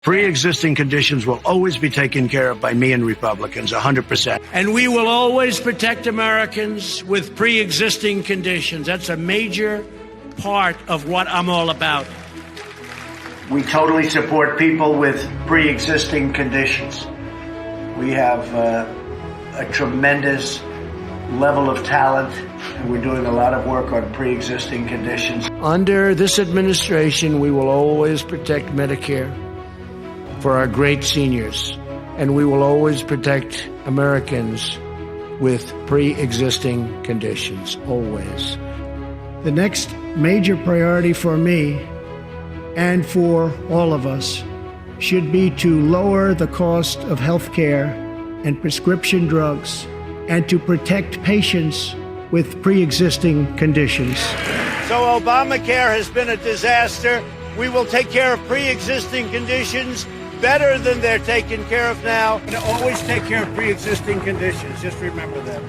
Pre-existing conditions will always be taken care of by me and Republicans, 100%. And we will always protect Americans with pre-existing conditions. That's a major part of what I'm all about. We totally support people with pre-existing conditions. We have a tremendous level of talent, and we're doing a lot of work on pre-existing conditions. Under this administration, we will always protect Medicare for our great seniors, and we will always protect Americans with pre-existing conditions, always. The next major priority for me and for all of us should be to lower the cost of health care and prescription drugs and to protect patients with pre-existing conditions. So Obamacare has been a disaster. We will take care of pre-existing conditions better than they're taken care of now. And always take care of pre-existing conditions. Just remember that.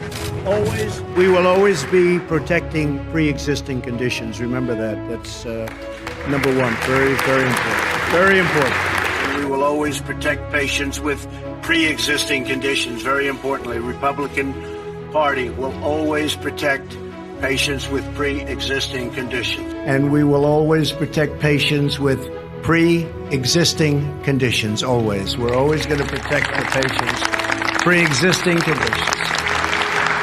Always. We will always be protecting pre-existing conditions. Remember that. That's number one. Very, very important. Very important. And we will always protect patients with pre-existing conditions. Very importantly, Republican Party will always protect patients with pre-existing conditions. And we will always protect patients with pre-existing conditions, always. We're always going to protect the patients' pre-existing conditions.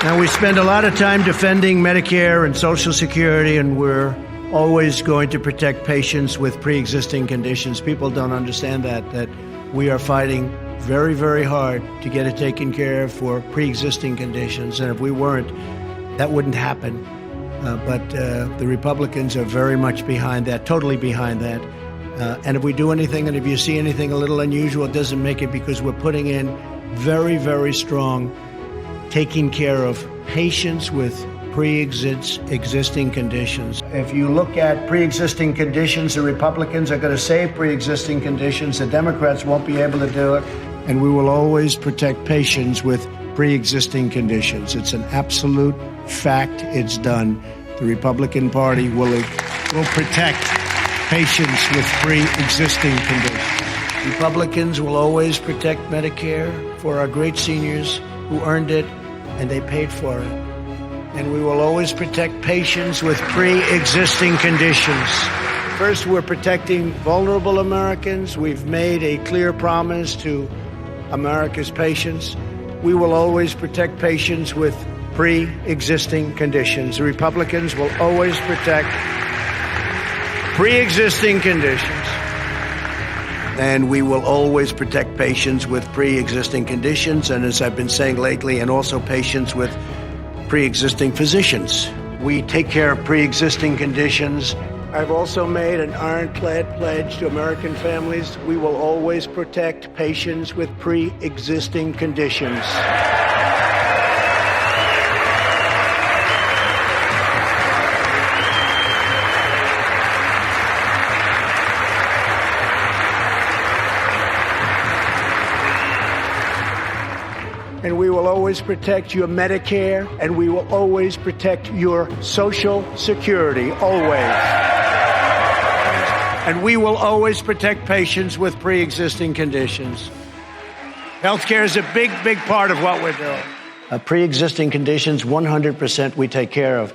Now, we spend a lot of time defending Medicare and Social Security, and we're always going to protect patients with pre-existing conditions. People don't understand that we are fighting very, very hard to get it taken care of for pre-existing conditions, and if we weren't, that wouldn't happen. But the Republicans are very much behind that, totally behind that. And if we do anything, and if you see anything a little unusual, it doesn't make it, because we're putting in very, very strong taking care of patients with pre-existing conditions. If you look at pre-existing conditions, the Republicans are going to save pre-existing conditions. The Democrats won't be able to do it. And we will always protect patients with pre-existing conditions. It's an absolute fact. It's done. The Republican Party will protect patients with pre-existing conditions. Republicans will always protect Medicare for our great seniors who earned it and they paid for it. And we will always protect patients with pre-existing conditions. First, we're protecting vulnerable Americans. We've made a clear promise to America's patients. We will always protect patients with pre-existing conditions. The Republicans will always protect pre-existing conditions. And we will always protect patients with pre-existing conditions, and as I've been saying lately, and also patients with pre-existing physicians. We take care of pre-existing conditions. I've also made an ironclad pledge to American families. We will always protect patients with pre-existing conditions. And we will always protect your Medicare, and we will always protect your Social Security, always. And we will always protect patients with pre-existing conditions. Healthcare is a big, big part of what we're doing. Pre-existing conditions, 100% we take care of.